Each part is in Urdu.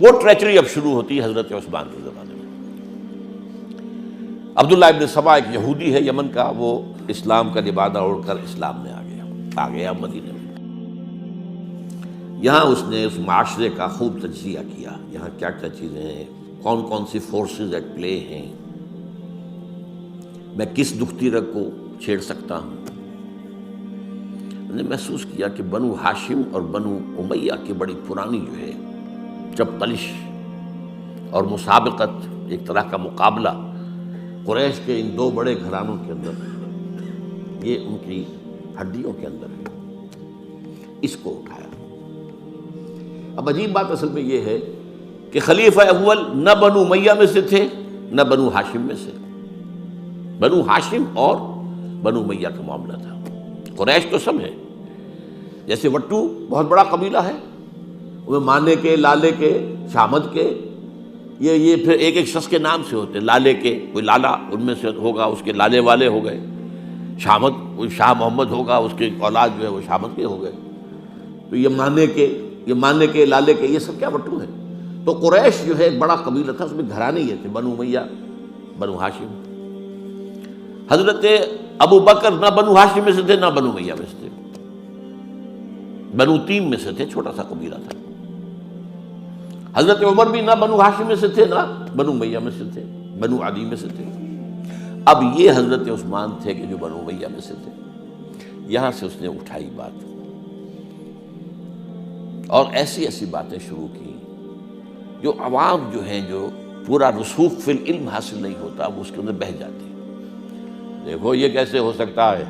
وہ ٹریچری اب شروع ہوتی ہے حضرت عثمان کے زمانے میں۔ عبداللہ ابن سبا ایک یہودی ہے یمن کا، وہ اسلام کا لبادہ اوڑھ کر اسلام میں آ گیا مدینے میں۔ یہاں اس نے اس معاشرے کا خوب تجزیہ کیا، یہاں کیا کیا چیزیں ہیں، کون کون سی فورسز ایٹ پلے ہیں، میں کس دختیرہ کو چھیڑ سکتا ہوں۔ میں نے محسوس کیا کہ بنو ہاشم اور بنو امیہ کی بڑی پرانی جو ہے چپتلش اور مسابقت، ایک طرح کا مقابلہ قریش کے ان دو بڑے گھرانوں کے اندر، یہ ان کی ہڈیوں کے اندر ہے، اس کو اٹھایا۔ اب عجیب بات اصل میں یہ ہے کہ خلیفہ اول نہ بنو امیہ میں سے تھے نہ بنو ہاشم میں سے، بنو ہاشم اور بنو امیہ کا معاملہ تھا۔ قریش تو سب ہے، جیسے وٹو بہت بڑا قبیلہ ہے، وہ مانے کے، لالے کے، شامد کے، یہ پھر ایک ایک شخص کے نام سے ہوتے، لالے کے کوئی لالا ان میں سے ہوگا، اس کے لالے والے ہو گئے، شامد کوئی شاہ محمد ہوگا، اس کے اولاد جو ہے وہ شامد کے ہو گئے، تو یہ مانے کے لالے کے، یہ سب کیا وٹو ہے۔ تو قریش جو ہے ایک بڑا قبیلہ تھا، اس میں گھرانے یہ تھے، بنو امیہ، بنو ہاشم۔ حضرت ابو بکر نہ بنو ہاشم میں سے تھے نہ بنو امیہ میں سے تھے، بنو تیم میں سے تھے، چھوٹا سا قبیلہ تھا۔ حضرت عمر بھی نہ بنو ہاشم میں سے تھے نہ بنو امیہ میں سے تھے، بنو عدی میں سے تھے۔ اب یہ حضرت عثمان تھے کہ جو بنو امیہ میں سے تھے، یہاں سے اس نے اٹھائی بات اور ایسی ایسی باتیں شروع کی جو عوام جو ہیں، جو پورا رسوخ فی العلم حاصل نہیں ہوتا، وہ اس کے اندر بہہ جاتے ہیں۔ دیکھو یہ کیسے ہو سکتا ہے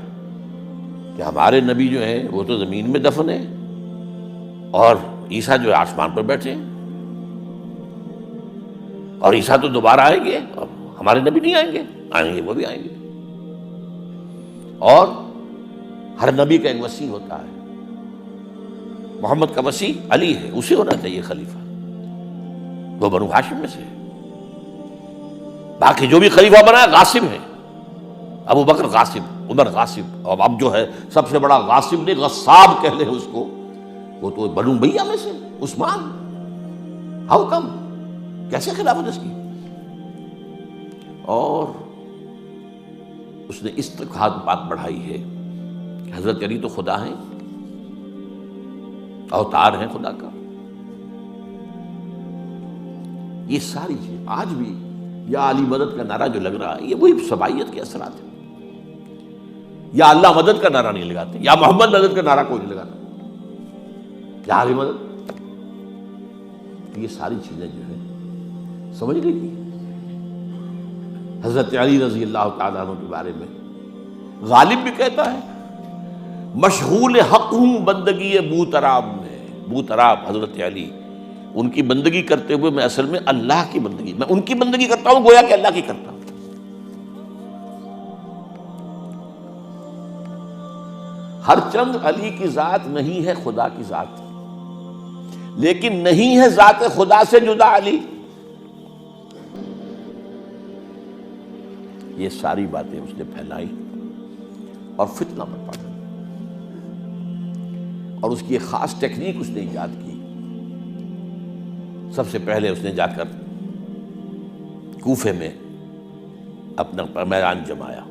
کہ ہمارے نبی جو ہیں وہ تو زمین میں دفن ہیں اور عیسیٰ جو ہے آسمان پر بیٹھے ہیں، اور عیسیٰ تو دوبارہ آئیں گے اور ہمارے نبی نہیں آئیں گے وہ بھی آئیں گے، اور ہر نبی کا ایک وصی ہوتا ہے، محمد کا وصی علی ہے، اسے ہونا چاہیے خلیفہ، وہ بنو ہاشم میں سے۔ باقی جو بھی خلیفہ بنا ہے غاصب ہے، ابو بکر غاصب، عمر غاصب، اور اب جو ہے سب سے بڑا غاصب نہیں غصاب کہہ لیں اس کو، وہ تو بنو امیہ میں سے عثمان۔ ہاؤ کم، کیسے خلافت اس کی؟ اور اس نے اس تک ہاتھ بات بڑھائی ہے کہ حضرت علی تو خدا ہیں، اوتار ہیں خدا کا۔ یہ ساری چیز آج بھی یا علی مدد کا نعرہ جو لگ رہا ہے، یہ وہی سبائیت کے اثرات ہیں۔ یا اللہ مدد کا نعرہ نہیں لگاتے، یا محمد مدد کا نعرہ کوئی نہیں لگاتا، یا علی مدد۔ یہ ساری چیزیں جو ہیں سمجھ لیں گی۔ حضرت علی رضی اللہ تعالیٰ عنہ کے بارے میں غالب بھی کہتا ہے، مشغول حق ہوں بندگی بوتراب میں۔ بوتراب حضرت علی، ان کی بندگی کرتے ہوئے میں اصل میں اللہ کی بندگی، میں ان کی بندگی کرتا ہوں گویا کہ اللہ کی کرتا ہوں۔ ہر چند علی کی ذات نہیں ہے خدا کی ذات، لیکن نہیں ہے ذات خدا سے جدا علی۔ یہ ساری باتیں اس نے پھیلائی اور فتنہ برپا کیا، اور اس کی ایک خاص ٹیکنیک اس نے ایجاد کی۔ سب سے پہلے اس نے جا کر کوفے میں اپنا میدان جمایا۔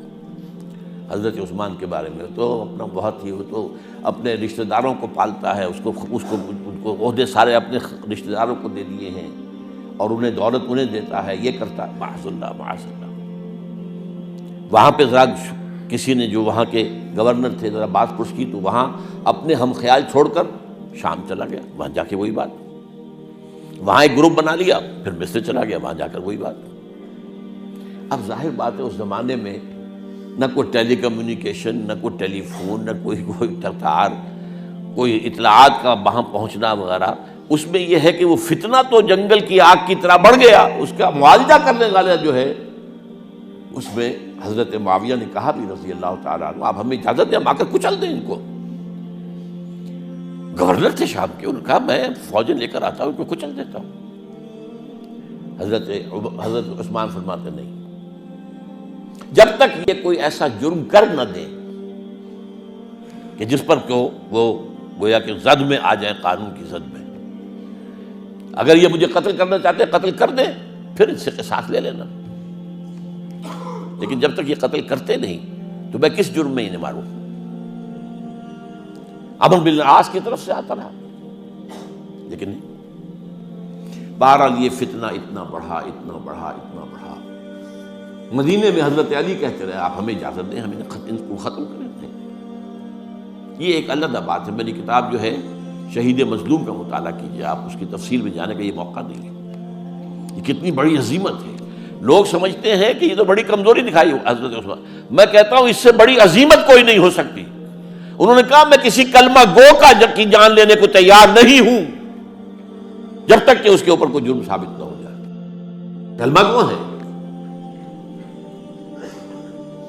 حضرت عثمان کے بارے میں تو اپنا بہت ہی، وہ تو اپنے رشتہ داروں کو پالتا ہے، ان کو عہدے سارے اپنے رشتہ داروں کو دے دیے ہیں، اور انہیں دولت انہیں دیتا ہے، یہ کرتا ہے، معاذ اللہ معاذ اللہ۔ وہاں پہ ذرا کسی نے جو وہاں کے گورنر تھے ذرا بات پرس کی، تو وہاں اپنے ہم خیال چھوڑ کر شام چلا گیا، وہاں جا کے وہی بات، وہاں ایک گروپ بنا لیا، پھر مصر چلا گیا، وہاں جا کر وہی بات۔ اب ظاہر بات ہے اس زمانے میں نہ کوئی ٹیلی کمیونیکیشن، نہ کوئی ٹیلی فون، نہ کوئی تار، کوئی اطلاعات کا وہاں پہنچنا وغیرہ، اس میں یہ ہے کہ وہ فتنہ تو جنگل کی آگ کی طرح بڑھ گیا، اس کا معالجہ کرنے والا جو ہے، اس میں حضرت معاویہ نے کہا بھی رضی اللہ تعالیٰ عنہ، آپ ہمیں اجازت دیں ہم آ کر کچل دیں ان کو۔ گورنر تھے شام کے، انہوں نے کہا میں فوجیں لے کر آتا ہوں ان کو کچل دیتا ہوں۔ حضرت عثمان فرماتے نہیں، جب تک یہ کوئی ایسا جرم کر نہ دے کہ جس پر وہ گویا کہ زد میں آ جائے، قانون کی زد میں، اگر یہ مجھے قتل کرنا چاہتے ہیں قتل کر دیں، پھر اس سے قصاص لے لینا، لیکن جب تک یہ قتل کرتے نہیں تو میں کس جرم میں انہیں ماروں؟ عمرو بن العاص کی طرف سے آتا رہا، لیکن نہیں۔ بہرحال یہ فتنہ اتنا بڑھا اتنا بڑھا اتنا بڑھا، مدینے میں حضرت علی کہتے رہے آپ ہمیں اجازت دیں، ہم ان کو ختم کریں۔ یہ ایک علیحدہ بات ہے، میری کتاب جو ہے شہید مظلوم کا مطالعہ کیجیے، آپ اس کی تفصیل میں جانے کا یہ موقع نہیں ہے۔ یہ کتنی بڑی عظیمت ہے، لوگ سمجھتے ہیں کہ یہ تو بڑی کمزوری دکھائی حضرت عثمان، میں کہتا ہوں اس سے بڑی عظیمت کوئی نہیں ہو سکتی۔ انہوں نے کہا میں کسی کلمہ گو کی جان لینے کو تیار نہیں ہوں جب تک کہ اس کے اوپر کوئی جرم ثابت نہ ہو جائے۔ کلمہ گو ہے،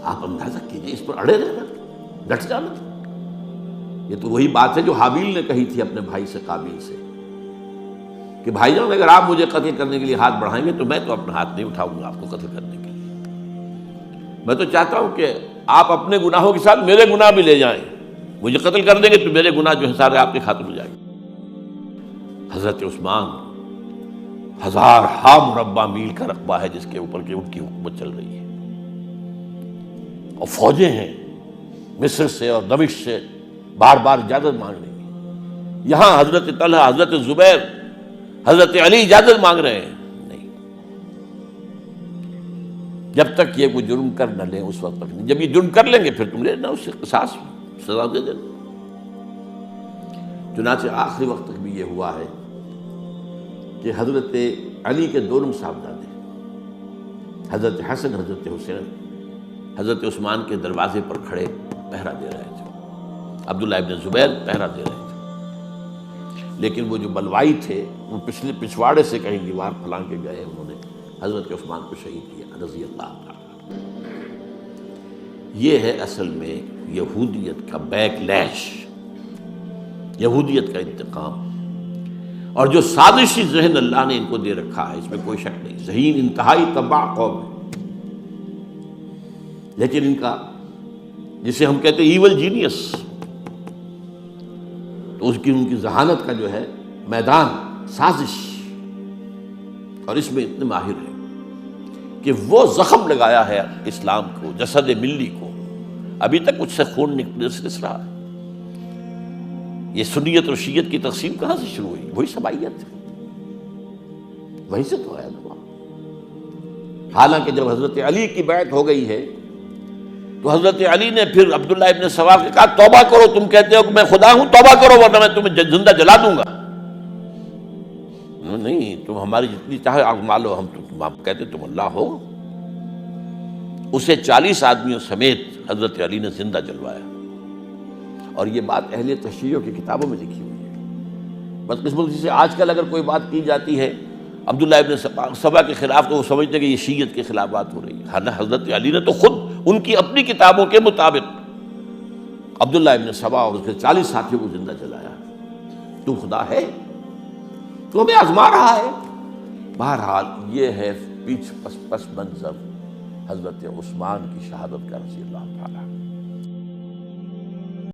آپ اندازہ کیجئے، اس پر اڑے رہنا، ڈٹ جانا۔ یہ تو وہی بات ہے جو حابیل نے کہی تھی اپنے بھائی سے قابیل سے کہ بھائی جان اگر آپ مجھے قتل کرنے کے لیے ہاتھ بڑھائیں گے تو میں تو اپنا ہاتھ نہیں اٹھاؤں گا آپ کو قتل کرنے کے لیے، میں تو چاہتا ہوں کہ آپ اپنے گناہوں کے ساتھ میرے گناہ بھی لے جائیں، مجھے قتل کر دیں گے تو میرے گناہ جو ہیں سارے آپ کے خاتم ہو جائیں گے۔ حضرت عثمان 1000 مربع میل کا رقبہ ہے جس کے اوپر کہ ان کی حکومت چل رہی ہے، اور فوجیں ہیں مصر سے اور دمشق سے بار بار اجازت مانگ رہی ہیں۔ یہاں حضرت طلحہ، حضرت زبیر، حضرت علی اجازت مانگ رہے ہیں، نہیں، جب تک یہ کوئی جرم کر نہ لیں اس وقت تک نہیں۔ جب یہ جرم کر لیں گے پھر تم لے لینا، اس سے قصاص سزا دے دینا۔ چنانچہ آخری وقت تک بھی یہ ہوا ہے کہ حضرت علی کے دونوں صاحبزادے حضرت حسن، حضرت حسین، حضرت عثمان کے دروازے پر کھڑے پہرا دے رہے تھے، عبداللہ ابن زبیر پہرا دے رہے تھے، لیکن وہ جو بلوائی تھے وہ پچھلے پچھواڑے سے کہیں دیوار پھلانگ کے گئے، انہوں نے حضرت عثمان کو شہید کیا رضی اللہ تعالیٰ۔ یہ ہے اصل میں یہودیت کا بیک لیش، یہودیت کا انتقام، اور جو سازشی ذہن اللہ نے ان کو دے رکھا ہے اس میں کوئی شک نہیں۔ ذہین انتہائی تباہ قوم ہے، لیکن ان کا جسے ہم کہتے ہیں ایول جینیس، تو اس کی ان کی ذہانت کا جو ہے میدان سازش، اور اس میں اتنے ماہر ہیں کہ وہ زخم لگایا ہے اسلام کو، جسد ملی کو، ابھی تک اس سے خون نکل رہا ہے۔ یہ سنیت اور شیعت کی تقسیم کہاں سے شروع ہوئی؟ وہی سبائیت ہے، وہیں سے تو ہے نا۔ حالانکہ جب حضرت علی کی بیعت ہو گئی ہے تو حضرت علی نے پھر عبداللہ ابن سبا سے کہا توبہ کرو، تم کہتے ہو کہ میں خدا ہوں، توبہ کرو ورنہ میں تمہیں زندہ جلا دوں گا۔ نہیں، تم ہماری جتنی چاہے آگ مالو، ہم کہتے تم اللہ ہو۔ اسے 40 آدمیوں سمیت حضرت علی نے زندہ جلوایا، اور یہ بات اہل تشیع کی کتابوں میں لکھی ہوئی ہے۔ بدقسمتی سے آج کل اگر کوئی بات کی جاتی ہے عبداللہ ابن سبا کے خلاف تو وہ سمجھتے ہیں کہ یہ شیعت کے خلاف بات ہو رہی ہے۔ حضرت علی نے تو خود ان کی اپنی کتابوں کے مطابق عبداللہ ابن سبا اور اس کے 40 ساتھیوں کو زندہ جلایا۔ تو خدا ہے، تو ہمیں آزما رہا ہے۔ بہرحال یہ ہے پس منظر حضرت عثمان کی شہادت کا رضی اللہ تعالیٰ۔